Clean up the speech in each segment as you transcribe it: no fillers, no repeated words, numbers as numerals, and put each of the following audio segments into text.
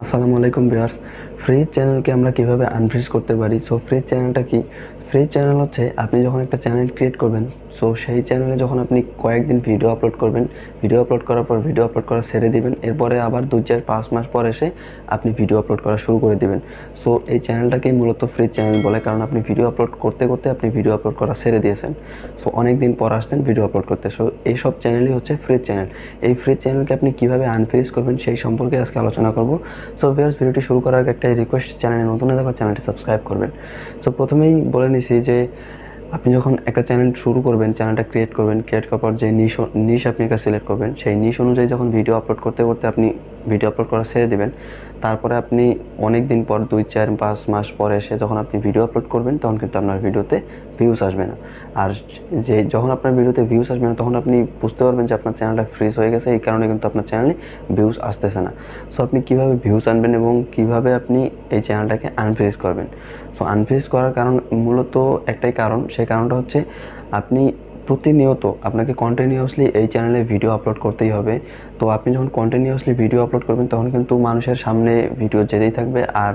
আসসালামু আলাইকুম viewers. Free চ্যানেলকে আমরা কিভাবে আনফ্রিজ করতে পারি? সো ফ্রি চ্যানেলটা কি? ফ্রি চ্যানেল হচ্ছে আপনি যখন একটা চ্যানেল ক্রিয়েট করবেন, সো সেই চ্যানেলে যখন আপনি কয়েকদিন ভিডিও আপলোড করবেন, ভিডিও আপলোড করার পর ভিডিও আপলোড করা ছেড়ে দিবেন, এরপরে আবার 2, 4, 5 মাস পর এসে আপনি ভিডিও আপলোড করা শুরু করে দিবেন। সো এই চ্যানেলটাকেই মূলত ফ্রি চ্যানেল বলে, কারণ আপনি ভিডিও আপলোড করতে করতে আপনি ভিডিও আপলোড করা ছেড়ে দিয়েছেন। সো অনেক দিন পর আসছেন ভিডিও আপলোড করতে। সো এইসব চ্যানেলই হচ্ছে ফ্রি চ্যানেল। এই ফ্রি চ্যানেলকে আপনি কীভাবে আনফ্রিজ করবেন সেই সম্পর্কে আজকে আলোচনা করব। সো ভিউয়ার্স, ভিডিওটি শুরু করার আগে একটা রিকোয়েস্ট, চ্যানেলে নতুন হয়ে থাকলে চ্যানেলটি সাবস্ক্রাইব করবেন। সো প্রথমেই বলে নিছি যে আপনি যখন একটা চ্যানেল শুরু করবেন, চ্যানেলটা ক্রিয়েট করবেন, ক্রিয়েট করার পর যে নিশ আপনি একটা সিলেক্ট করবেন, সেই নিশ অনুযায়ী যখন ভিডিও আপলোড করতে করতে আপনি ভিডিও আপলোড করা ছেড়ে দেবেন, তারপরে আপনি অনেক দিন পর 2, 4, 5 মাস পরে এসে যখন আপনি ভিডিও আপলোড করবেন, তখন কিন্তু আপনার ভিডিওতে ভিউজ আসবে না। আর যে যখন আপনার ভিডিওতে ভিউজ আসবে না, তখন আপনি বুঝতে পারবেন যে আপনার চ্যানেলটা ফ্রিজ হয়ে গেছে, এই কারণে কিন্তু আপনার চ্যানেলে ভিউজ আসতেছে না। সো আপনি কীভাবে ভিউজ আনবেন এবং কীভাবে আপনি এই চ্যানেলটাকে আনফ্রিজ করবেন? সো আনফ্রিজ করার কারণ মূলত একটাই কারণ, সেই কারণটা হচ্ছে আপনি প্রতিনিয়ত আপনাকে কন্টিনিউয়াসলি এই চ্যানেলে ভিডিও আপলোড করতেই হবে। তো আপনি যখন কন্টিনিউয়াসলি ভিডিও আপলোড করবেন, তখন কিন্তু মানুষের সামনে ভিডিও যেতেই থাকবে, আর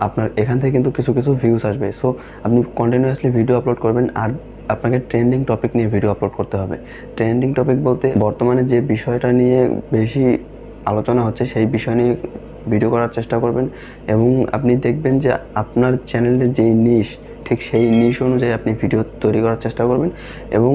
আপনার এখান থেকে কিন্তু কিছু কিছু ভিউজ আসবে। সো আপনি কন্টিনিউয়াসলি ভিডিও আপলোড করবেন, আর আপনাকে ট্রেন্ডিং টপিক নিয়ে ভিডিও আপলোড করতে হবে। ট্রেন্ডিং টপিক বলতে বর্তমানে যে বিষয়টা নিয়ে বেশি আলোচনা হচ্ছে, সেই বিষয় নিয়ে ভিডিও করার চেষ্টা করবেন, এবং আপনি দেখবেন যে আপনার চ্যানেলের যেই নিশ, ঠিক সেই নিশ অনুযায়ী আপনি ভিডিও তৈরি করার চেষ্টা করবেন। এবং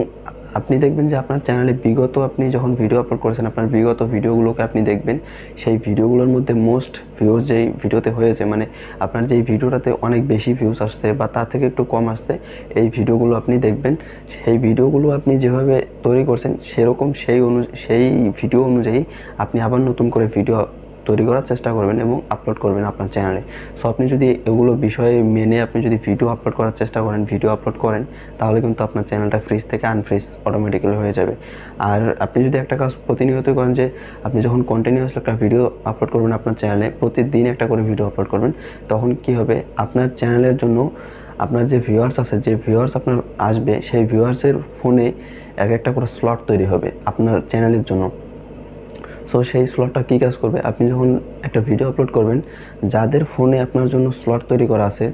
আপনি দেখবেন যে আপনার চ্যানেলে বিগত আপনি যখন ভিডিও আপলোড করেছেন, আপনার বিগত ভিডিওগুলোকে আপনি দেখবেন, সেই ভিডিওগুলোর মধ্যে মোস্ট ভিউজ যেই ভিডিওতে হয়েছে, মানে আপনার যেই ভিডিওটাতে অনেক বেশি ভিউজ আসছে বা তার থেকে একটু কম আসছে, এই ভিডিওগুলো আপনি দেখবেন। সেই ভিডিওগুলো আপনি যেভাবে তৈরি করছেন, সেরকম সেই ভিডিও অনুযায়ী আপনি আবার নতুন করে ভিডিও তৈরি করার চেষ্টা করবেন এবং আপলোড করবেন আপনার চ্যানেলে। সো আপনি যদি এগুলো বিষয়ে মেনে আপনি যদি ভিডিও আপলোড করার চেষ্টা করেন, ভিডিও আপলোড করেন, তাহলে কিন্তু আপনার চ্যানেলটা ফ্রিজ থেকে আনফ্রিজ অটোমেটিক্যালি হয়ে যাবে। আর আপনি যদি একটা কাজ প্রতিনিয়তই করেন, যে আপনি যখন কন্টিনিউয়াসলি একটা ভিডিও আপলোড করবেন আপনার চ্যানেলে, প্রতিদিন একটা করে ভিডিও আপলোড করবেন, তখন কি হবে, আপনার চ্যানেলের জন্য আপনার যে ভিউয়ার্স আছে, যে ভিউয়ার্স আপনার আসবে, সেই ভিউয়ার্সের ফোনে এক একটা করে স্লট তৈরি হবে আপনার চ্যানেলের জন্য। সো সেই স্লটটা কী কাজ করবে, আপনি যখন একটা ভিডিও আপলোড করবেন, যাদের ফোনে আপনার জন্য স্লট তৈরি করা আছে,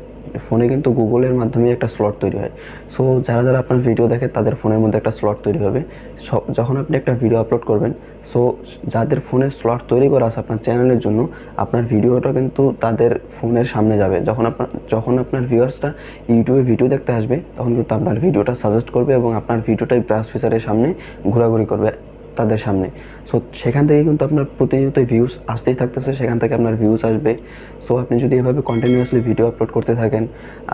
ফোনে কিন্তু গুগলের মাধ্যমে একটা স্লট তৈরি হয়। সো যারা যারা আপনার ভিডিও দেখে, তাদের ফোনের মধ্যে একটা স্লট তৈরি হবে যখন আপনি একটা ভিডিও আপলোড করবেন। সো যাদের ফোনে স্লট তৈরি করা আছে আপনার চ্যানেলের জন্য, আপনার ভিডিওটা কিন্তু তাদের ফোনের সামনে যাবে। যখন আপনার ভিউয়ার্সরা ইউটিউবে ভিডিও দেখতে আসবে, তখন কিন্তু আপনার ভিডিওটা সাজেস্ট করবে এবং আপনার ভিডিওটাই ব্রাউজ ফিচারের সামনে ঘোরাঘুরি করবে তাদের সামনে। সো সেখান থেকে কিন্তু আপনার প্রতিনিয়ত ভিউজ আসতেই থাকতেছে, সেখান থেকে আপনার ভিউজ আসবে। সো আপনি যদি এভাবে কন্টিনিউয়াসলি ভিডিও আপলোড করতে থাকেন,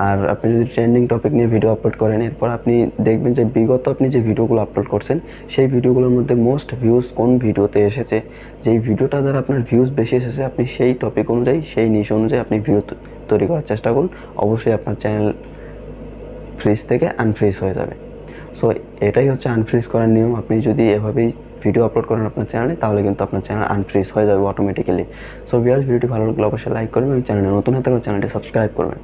আর আপনি যদি ট্রেন্ডিং টপিক নিয়ে ভিডিও আপলোড করেন, এরপর আপনি দেখবেন যে বিগত আপনি যে ভিডিওগুলো আপলোড করছেন, সেই ভিডিওগুলোর মধ্যে মোস্ট ভিউজ কোন ভিডিওতে এসেছে, যেই ভিডিওটা দ্বারা আপনার ভিউজ বেশি এসেছে, আপনি সেই টপিক অনুযায়ী, সেই নিশ অনুযায়ী আপনি ভিডিও তৈরি করার চেষ্টা করুন। অবশ্যই আপনার চ্যানেল ফ্রিজ থেকে আনফ্রিজ হয়ে যাবে। সো এটাই হচ্ছে আনফ্রিজ করার নিয়ম। আপনি যদি এভাবেই ভিডিও আপলোড করেন আপনার চ্যানেলে, তাহলে কিন্তু আপনার চ্যানেল আনফ্রিজ হয়ে যাবে অটোমেটিক্যালি। সো ভিউয়ার্স, ভিডিওটি ভালো লাগলে অবশ্যই লাইক করবেন এবং চ্যানেলে নতুন হয়ে থাকলে চ্যানেলটি সাবস্ক্রাইব করবেন।